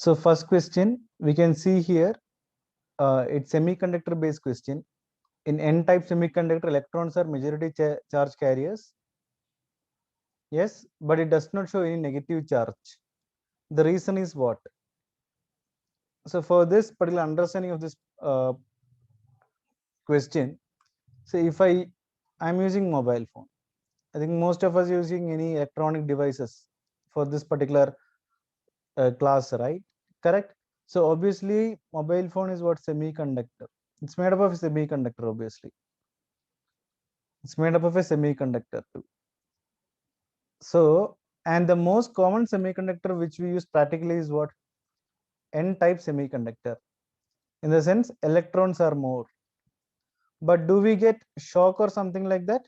So first question we can see here, it's semiconductor based question. In n-type semiconductor, electrons are majority charge carriers. Yes, but it does not show any negative charge. The reason is what? So for this particular understanding of this question, so if I'm using mobile phone, I think most of us using any electronic devices for this particular class, right? Correct. So obviously mobile phone is what? Semiconductor. It's made up of semiconductor. Obviously it's made up of a semiconductor too. So, and the most common semiconductor which we use practically is what? N-type semiconductor. In the sense electrons are more. But do we get shock or something like that?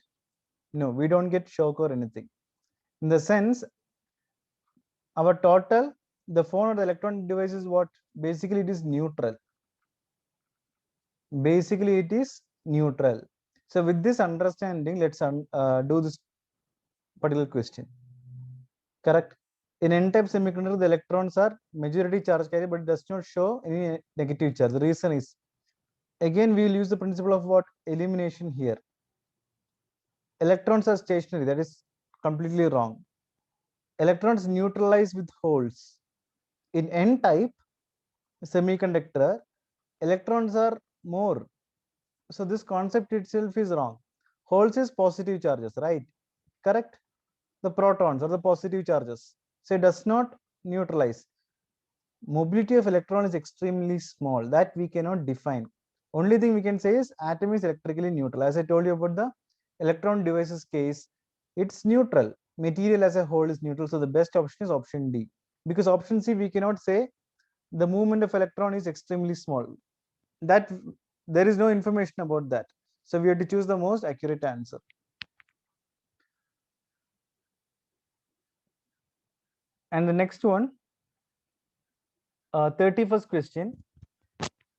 No, we don't get shock or anything. In the sense, our total, the phone or the electronic device is what? Basically it is neutral. Basically it is neutral. So with this understanding, let's do this particular question. Correct. In n-type semiconductor, the electrons are majority charge carrier, but it does not show any negative charge. The reason is, again, we will use the principle of what? Elimination here. Electrons are stationary. That is completely wrong. Electrons neutralize with holes. In n-type semiconductor, electrons are more. So this concept itself is wrong. Holes is positive charges, right? Correct. The protons are the positive charges. So it does not neutralize. Mobility of electron is extremely small, that we cannot define. Only thing we can say is atom is electrically neutral. As I told you about the electron devices case, it's neutral. Material as a whole is neutral. So the best option is option D. Because option C, we cannot say the movement of electron is extremely small. That there is no information about that. So we have to choose the most accurate answer. And the next one, 31st question,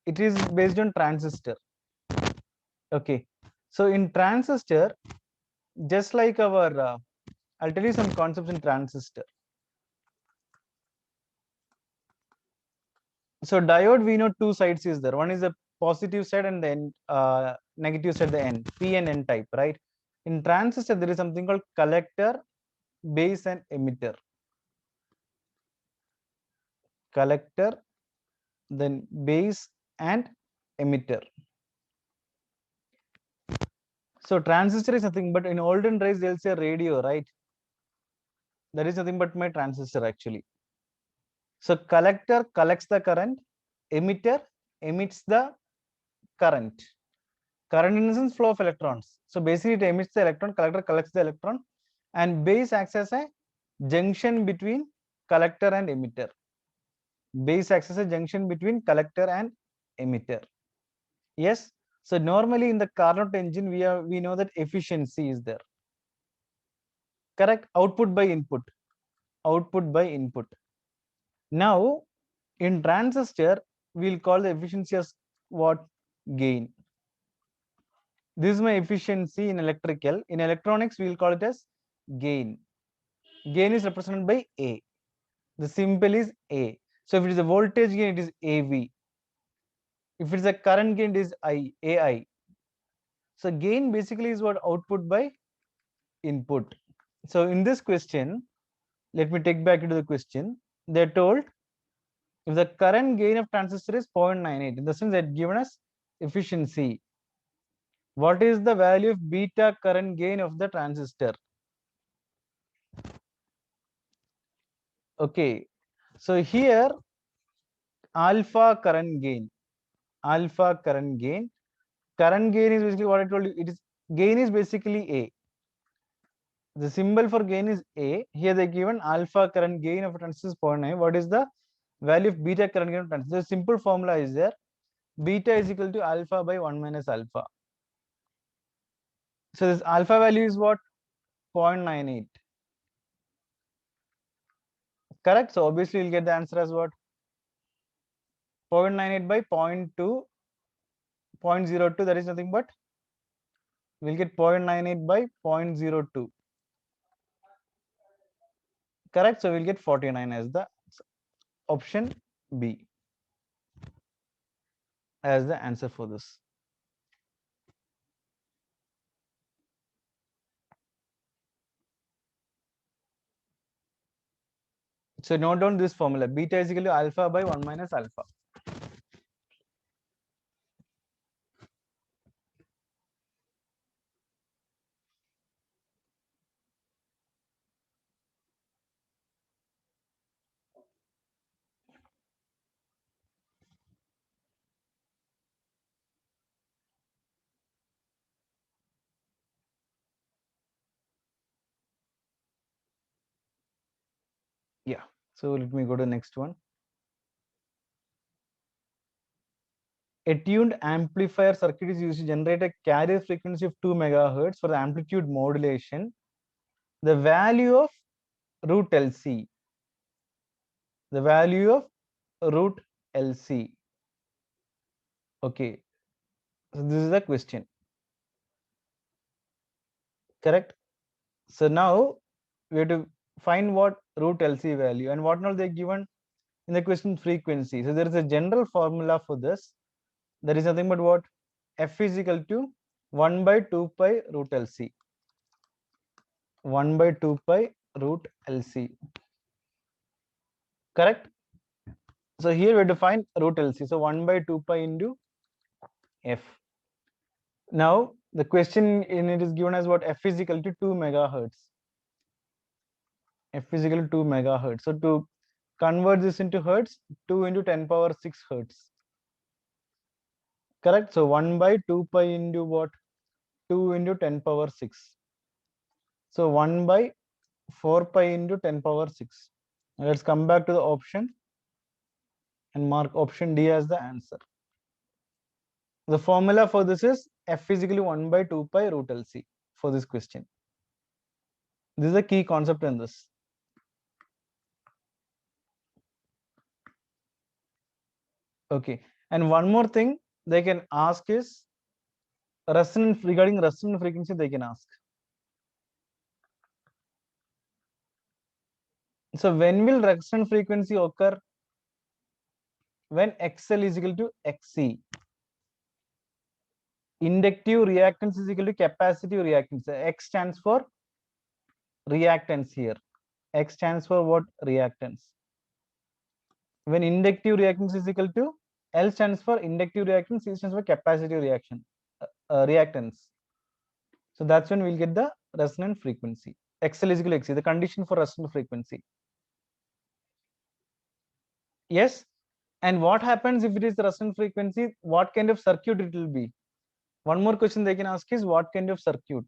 it is based on transistor. Okay, so in transistor, just like our I'll tell you some concepts in transistor. So diode, we know two sides is there. One is the positive side and then negative side, the n, p and n type, right? In transistor there is something called collector, base and emitter. Collector, then base and emitter. So transistor is nothing but, in olden days they'll say radio, right? That is nothing but my transistor actually. So collector collects the current, emitter emits the current. Current in the sense flow of electrons. So basically it emits the electron, collector collects the electron, and base acts as a junction between collector and emitter. Base acts as a junction between collector and emitter. Yes. So normally in the Carnot engine, we know that efficiency is there. Correct. Output by input. Output by input. Now in transistor, we'll call the efficiency as what? Gain. This is my efficiency in electrical. In electronics, we will call it as gain. Gain is represented by A. The symbol is A. So if it is a voltage gain, it is AV. If it is a current gain, it is AI. So gain basically is what? Output by input. So in this question, let me take back into the question. They're told if the current gain of transistor is 0.98, in the sense that given us efficiency, what is the value of beta current gain of the transistor? Okay, so here alpha current gain current gain is basically what I told you. It is gain is basically A. The symbol for gain is A. Here they given alpha current gain of a transistor is 0.9. What is the value of beta current gain of transistor? The simple formula is there. Beta is equal to alpha by 1 minus alpha. So this alpha value is what? 0.98. Correct. So obviously you'll get the answer as what? 0.98 by 0.2, 0.02. That is nothing but we'll get 0.98 by 0.02. Correct. So we'll get 49 as the option B as the answer for this. So note down this formula: beta is equal to alpha by 1 minus alpha. Yeah. So let me go to the next one. A tuned amplifier circuit is used to generate a carrier frequency of 2 megahertz for the amplitude modulation. The value of root LC. The value of root LC. Okay. So this is the question. Correct? So now we have to find what root LC value and what now they given in the question frequency. So there is a general formula for this. There is nothing but what? F is equal to 1 by 2 pi root LC. 1 by 2 pi root LC. Correct? So here we have to find root LC. So 1 by 2 pi into F. Now the question in it is given as what? F is equal to 2 megahertz. F is equal to 2 megahertz. So to convert this into hertz, 2 into 10 power 6 hertz. Correct? So 1 by 2 pi into what? 2 into 10 power 6. So 1 by 4 pi into 10 power 6. Now let's come back to the option and mark option D as the answer. The formula for this is F is equal to 1 by 2 pi root LC for this question. This is a key concept in this. Okay. And one more thing they can ask is resonance, regarding resonant frequency they can ask. So when will resonant frequency occur? When XL is equal to XC. Inductive reactance is equal to capacitive reactance. X stands for reactance here. X stands for what? Reactance. When inductive reactance is equal to, L stands for inductive reactance, C stands for capacitive reactance. So that's when we'll get the resonant frequency. XL is equal to XC, the condition for resonant frequency. Yes. And what happens if it is the resonant frequency? What kind of circuit it will be? One more question they can ask is what kind of circuit?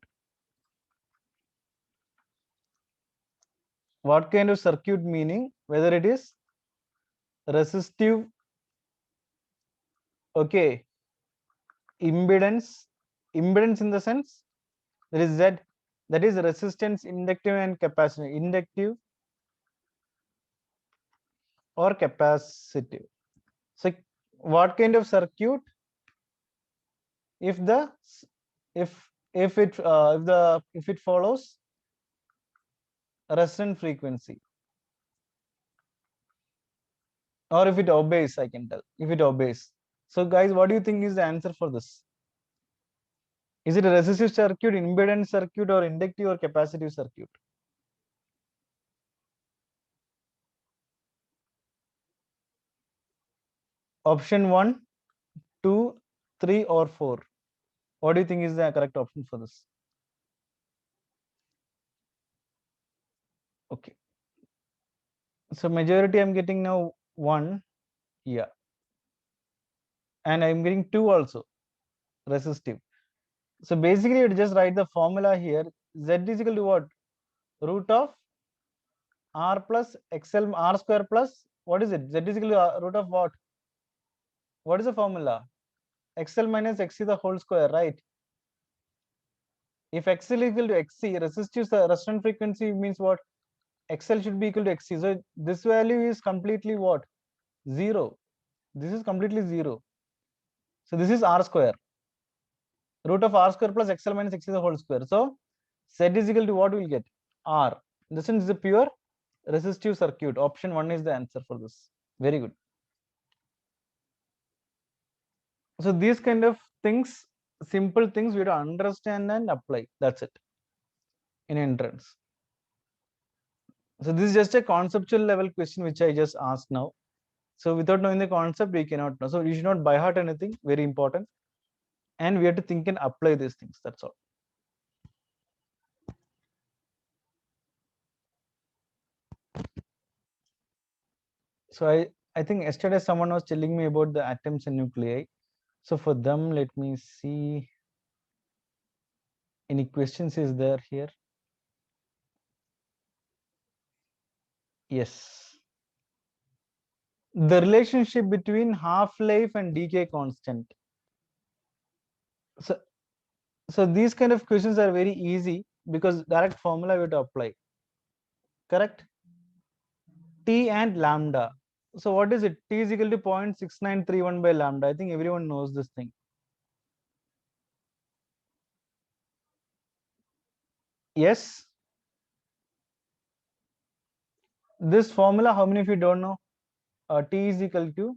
What kind of circuit meaning? Whether it is resistive, okay, impedance in the sense there is Z, that is resistance, inductive and capacitive, inductive or capacitive. So what kind of circuit if the if it follows resonant frequency, or if it obeys, I can tell if it obeys. So guys, what do you think is the answer for this? Is it a resistive circuit, impedance circuit, or inductive or capacitive circuit? Option 1, 2, 3, or 4. What do you think is the correct option for this? Okay. So majority I'm getting now 1. Yeah. And I'm getting 2 also, resistive. So basically you just write the formula here. Z is equal to what? Root of R plus XL, R square plus, what is it? Z is equal to root of what? What is the formula? XL minus XC the whole square, right? If XL is equal to XC, resistive resonant frequency means what? XL should be equal to XC. So this value is completely what? 0. This is completely 0. So this is R square. Root of R square plus XL minus XC the whole square. So Z is equal to what we will get? R. This is a pure resistive circuit. Option 1 is the answer for this. Very good. So these kind of things, simple things we have to understand and apply. That's it in entrance. So this is just a conceptual level question which I just asked now. So without knowing the concept, we cannot know. So you should not by heart anything, very important. And we have to think and apply these things. That's all. So I think yesterday someone was telling me about the atoms and nuclei. So for them, let me see. Any questions is there here? Yes. The relationship between half-life and decay constant. So, so these kind of questions are very easy because direct formula we have to apply. Correct? T and lambda. So what is it? T is equal to 0.6931 by lambda. I think everyone knows this thing. Yes. This formula, how many of you don't know? T is equal to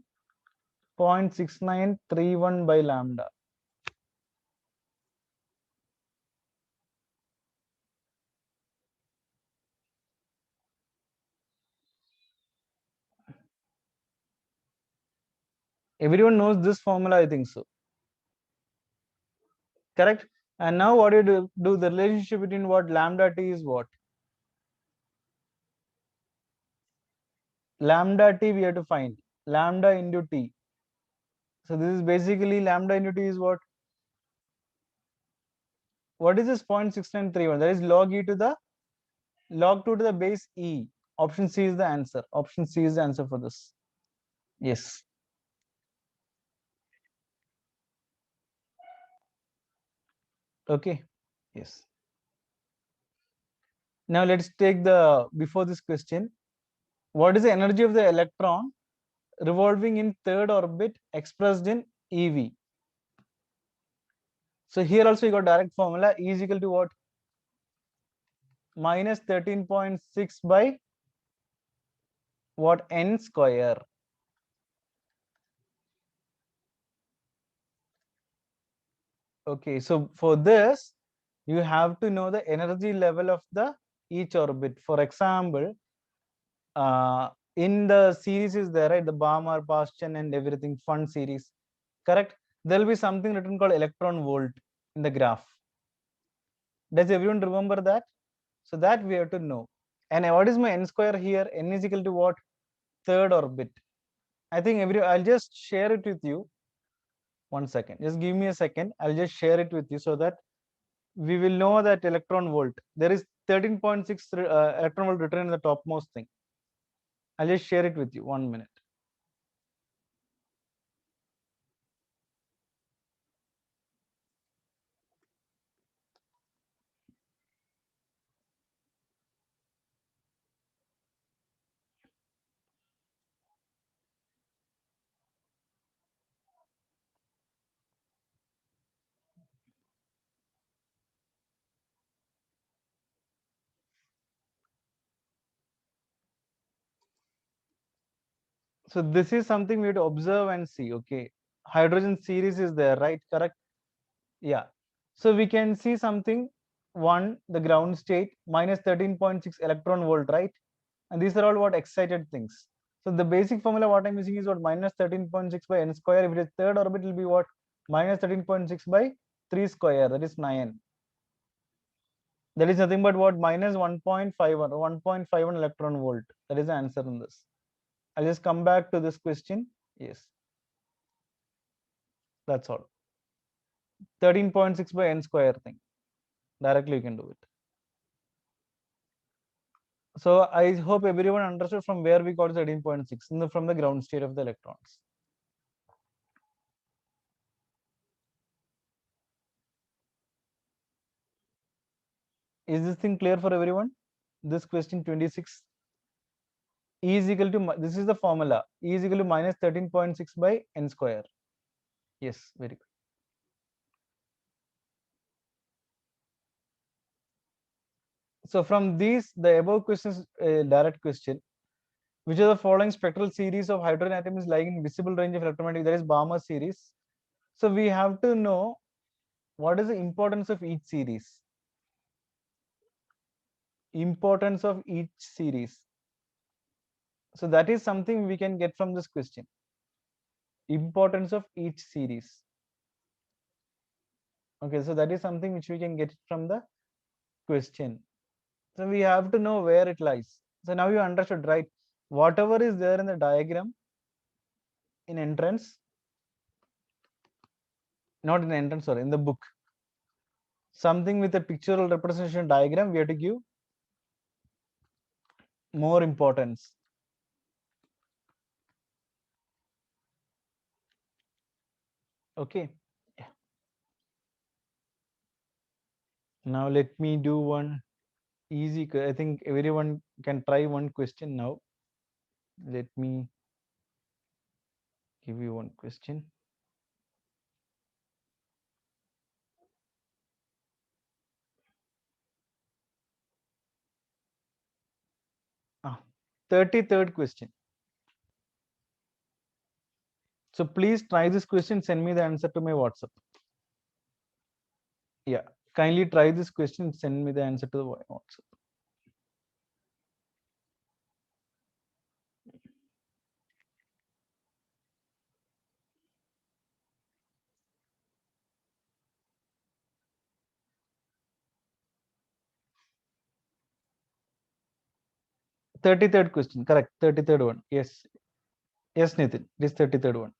0.6931 by lambda. Everyone knows this formula, I think so. Correct? And now what do you do? The relationship between what lambda t is what? Lambda t we have to find. Lambda into t. So this is basically lambda into t is what? What is this 0.6931? That is log e to the log 2 to the base e. Option C is the answer. Option C is the answer for this. Yes. Okay. Yes. Now let's take the before this question. What is the energy of the electron revolving in third orbit expressed in eV? So here also you got direct formula. E is equal to what? Minus 13.6 by what? N square. Okay, so for this, you have to know the energy level of the each orbit. For example, in the series is there, right? The Balmer, Bastian, and everything fun series, correct? There will be something written called electron volt in the graph. Does everyone remember that? So that we have to know. And what is my n square here? N is equal to what? Third orbit. I think I'll just share it with you. 1 second. Just give me a second. I'll just share it with you so that we will know that electron volt. There is 13.6 electron volt written in the topmost thing. I'll just share it with you. 1 minute. So this is something we have to observe and see. Okay, hydrogen series is there, right? Correct. Yeah. So we can see something. One, the ground state minus 13.6 electron volt, right? And these are all what excited things. So the basic formula what I'm using is what? Minus 13.6 by n square. If it is third orbit, it will be what? Minus 13.6 by 3 square. That is 9. That is nothing but what? Minus 1.51 or 1.51 electron volt. That is the answer in this. I'll just come back to this question. Yes. That's all. 13.6 by n square thing. Directly you can do it. So I hope everyone understood from where we got 13.6 from the ground state of the electrons. Is this thing clear for everyone? This question 26. E is equal to, this is the formula. E is equal to minus 13.6 by n square. Yes, very good. So from these, the above questions, direct question. Which of the following spectral series of hydrogen atoms lying in visible range of electromagnetic? That is Balmer series. So we have to know what is the importance of each series. Importance of each series. So that is something we can get from this question. Importance of each series. Okay, so that is something which we can get from the question. So we have to know where it lies. So now you understood, right? Whatever is there in the diagram in entrance, not in entrance, sorry, in the book, something with a pictorial representation diagram, we have to give more importance. Okay. Yeah. Now let me do one easy. I think everyone can try one question now. Let me give you one question. Ah, 33rd question. So please try this question. Send me the answer to my WhatsApp. Yeah, kindly try this question. Send me the answer to the WhatsApp. Third question. Correct. 33rd one. Yes. Yes, Nitin. This 33rd one.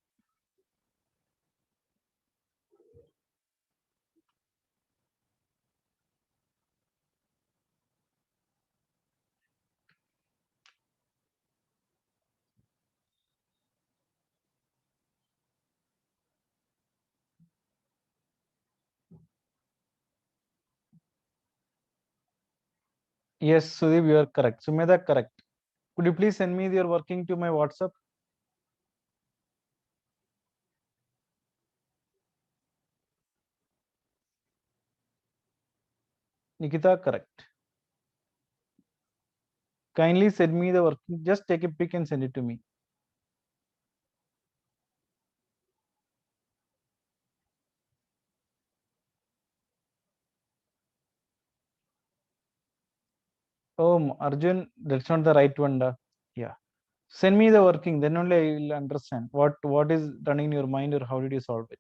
Yes, Sudeep, you are correct. Sumedha, correct. Could you please send me your working to my WhatsApp? Nikita, correct. Kindly send me the working. Just take a pic and send it to me. Oh, Arjun, that's not the right one. Yeah. Send me the working. Then only I will understand what is running in your mind or how did you solve it.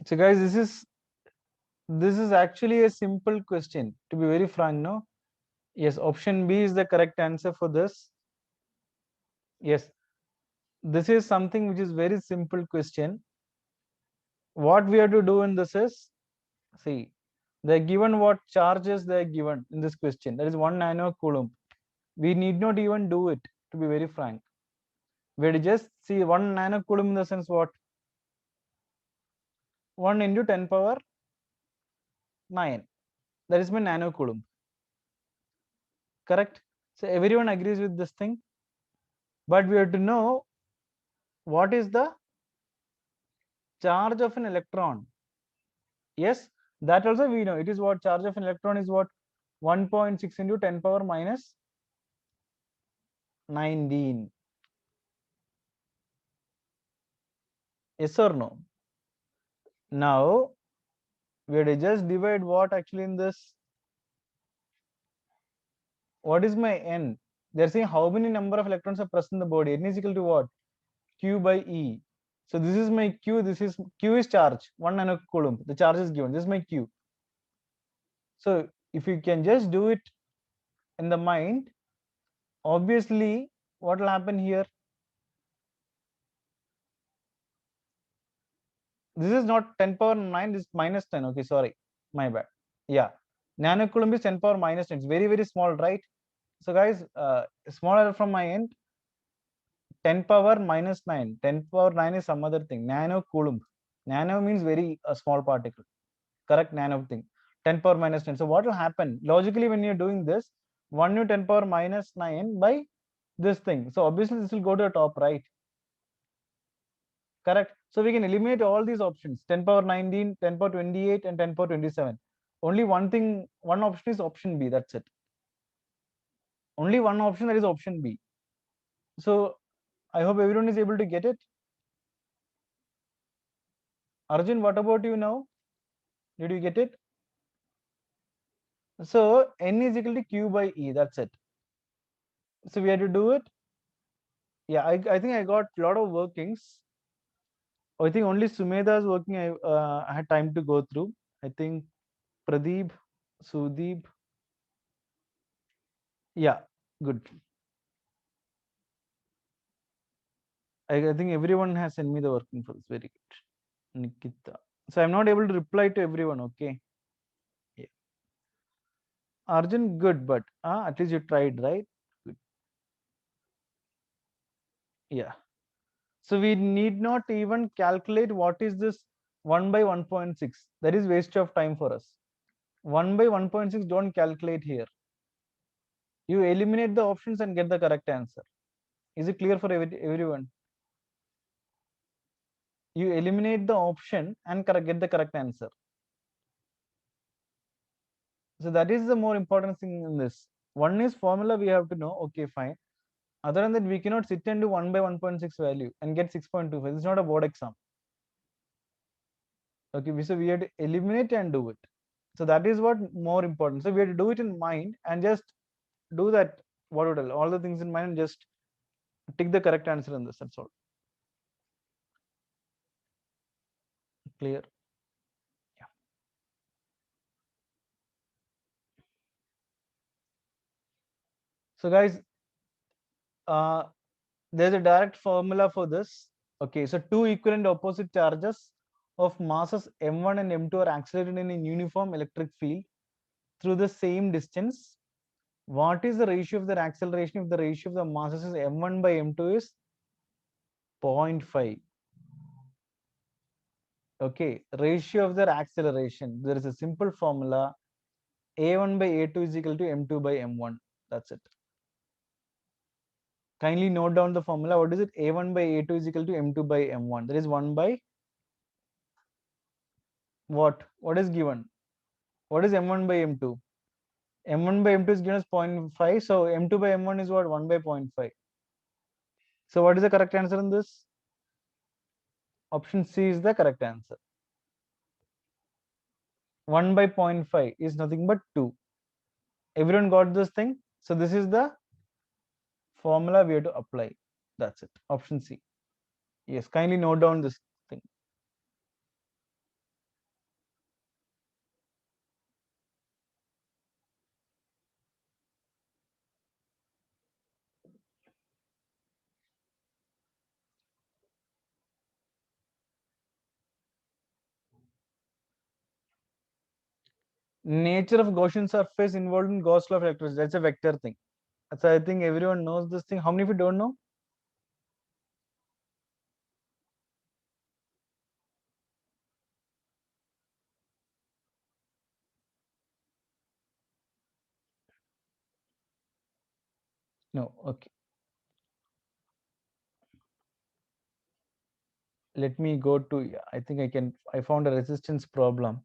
So guys, this is actually a simple question. To be very frank, no. Yes, option B is the correct answer for this. Yes, this is something which is very simple question. What we have to do in this is, see, they're given what charges they're given in this question. That is 1 nano coulomb. We need not even do it, to be very frank. We just see 1 nano coulomb in the sense what? 1 into 10 power 9. That is my nano coulomb. Correct? So everyone agrees with this thing. But we have to know what is the charge of an electron. Yes, that also we know. It is what charge of an electron is what? 1.6 into 10 power minus 19. Yes or no? Now, we have to just divide what actually in this. What is my n? They're saying how many number of electrons are present in the body. N is equal to what? Q by E. So this is my Q. This is Q is charge. 1 nanocoulomb. The charge is given. This is my Q. So if you can just do it in the mind, obviously what will happen here? This is not 10 power 9. This is minus 10. Okay, sorry. My bad. Yeah. Nanocoulomb is 10 power minus 10. It's very, very small, right? So guys, small error from my end. 10 power minus 9. 10 power 9 is some other thing. Nano coulomb. Nano means very small particle. Correct? Nano thing. 10 power minus 10. So what will happen? Logically, when you're doing this, 1 to 10 power minus 9 by this thing. So obviously this will go to the top, right? Correct. So we can eliminate all these options: 10 power 19, 10 power 28, and 10 power 27. Only one thing, one option is option B. That's it. Only one option, that is option B. So I hope everyone is able to get it. Arjun, what about you now? Did you get it? So N is equal to Q by E. That's it. So we have to do it. Yeah, I think I got a lot of workings. I think only Sumedha is working. I had time to go through. I think Pradeep, Sudeep. Yeah, good. I think everyone has sent me the working for this. Very good. Nikita. So I'm not able to reply to everyone. Okay. Yeah. Arjun, good, but at least you tried, right? Good. Yeah. So we need not even calculate what is this 1 by 1.6. That is waste of time for us. 1 by 1.6, don't calculate here. You eliminate the options and get the correct answer. Is it clear for everyone? You eliminate the option and get the correct answer. So that is the more important thing in this. One is formula we have to know. Okay, fine. Other than that, we cannot sit and do 1 by 1.6 value and get 6.25. It's not a board exam. Okay, so we have to eliminate and do it. So that is what more important. So we have to do it in mind and just do that. What would all the things in mind and just tick the correct answer in this. That's all. Clear. Yeah. So guys, there's a direct formula for this. Okay, so two equivalent opposite charges of masses m1 and m2 are accelerated in a uniform electric field through the same distance. What is the ratio of their acceleration if the ratio of the masses is m1 by m2 is 0.5? Okay, ratio of their acceleration. There is a simple formula: a1 by a2 is equal to m2 by m1. That's it. Kindly note down the formula. What is it? a1 by a2 is equal to m2 by m1. That is 1 by what? What is given? What is m1 by m2? m1 by m2 is given as 0.5. So m2 by m1 is what? 1 by 0.5. So what is the correct answer in this? Option C is the correct answer. 1 by 0.5 is nothing but 2. Everyone got this thing? So this is the formula we have to apply. That's it. Option C. Yes, kindly note down this thing. Nature of Gaussian surface involved in Gauss law of electricity. That's a vector thing. So I think everyone knows this thing. How many of you don't know? No. Okay. Let me go to, yeah, I think I found a resistance problem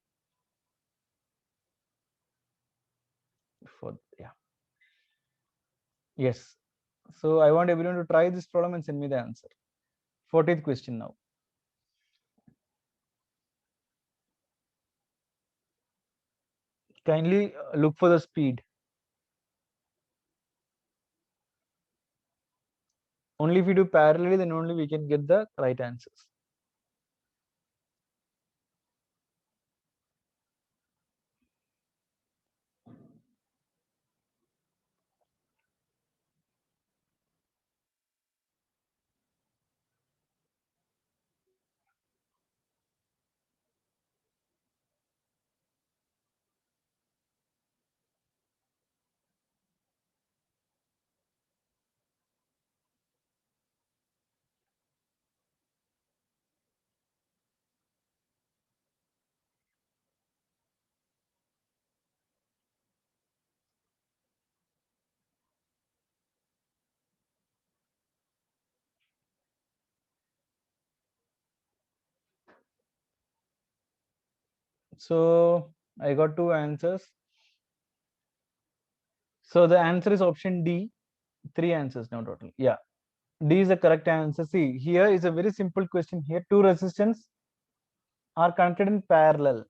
for, yeah. Yes. So I want everyone to try this problem and send me the answer. 40th question now. Kindly look for the speed. Only if we do parallelly, then only we can get the right answers. So I got two answers. So the answer is option D. Three answers now total. Yeah, D is the correct answer. See, here is a very simple question. Here, two resistance are connected in parallel.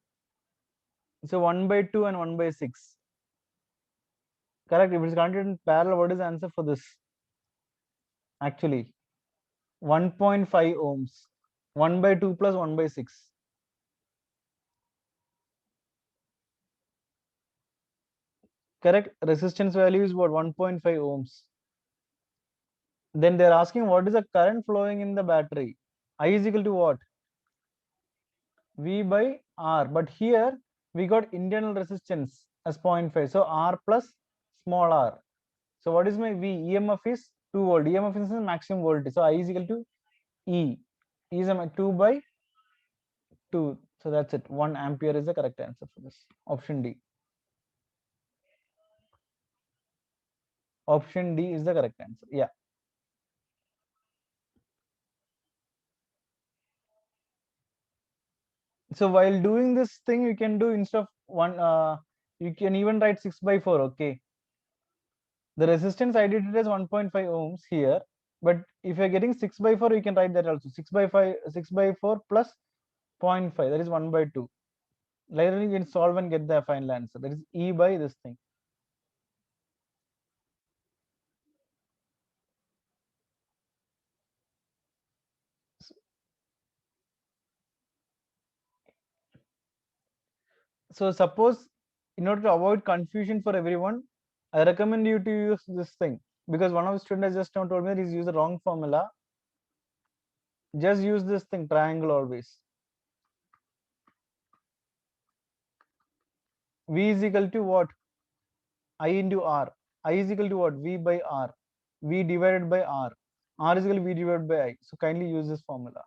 So 1/2 and 1/6. Correct. If it's connected in parallel, what is the answer for this? Actually, 1.5 ohms. 1/2 plus 1/6. Correct. Resistance value is what? 1.5 ohms. Then they're asking what is the current flowing in the battery? I is equal to what? V by R. But here we got internal resistance as 0.5. So R plus small r. So what is my V? EMF is 2 volt. EMF is the maximum voltage. So I is equal to E. E is 2 by 2. So that's it. 1 ampere is the correct answer for this. Option D. Option D is the correct answer. Yeah. So while doing this thing, you can do instead of one, you can even write 6/4. Okay. The resistance I did it as 1.5 ohms here, but if you're getting 6/4, you can write that also. 6/5, 6/4 plus 0.5, that is 1/2. Later you can solve and get the final answer. That is E by this thing. So suppose, in order to avoid confusion for everyone, I recommend you to use this thing, because one of the students just now told me that he's used the wrong formula. Just use this thing, triangle always. V is equal to what? I into R. I is equal to what? V by R. V divided by R. R is equal to V divided by I. So kindly use this formula.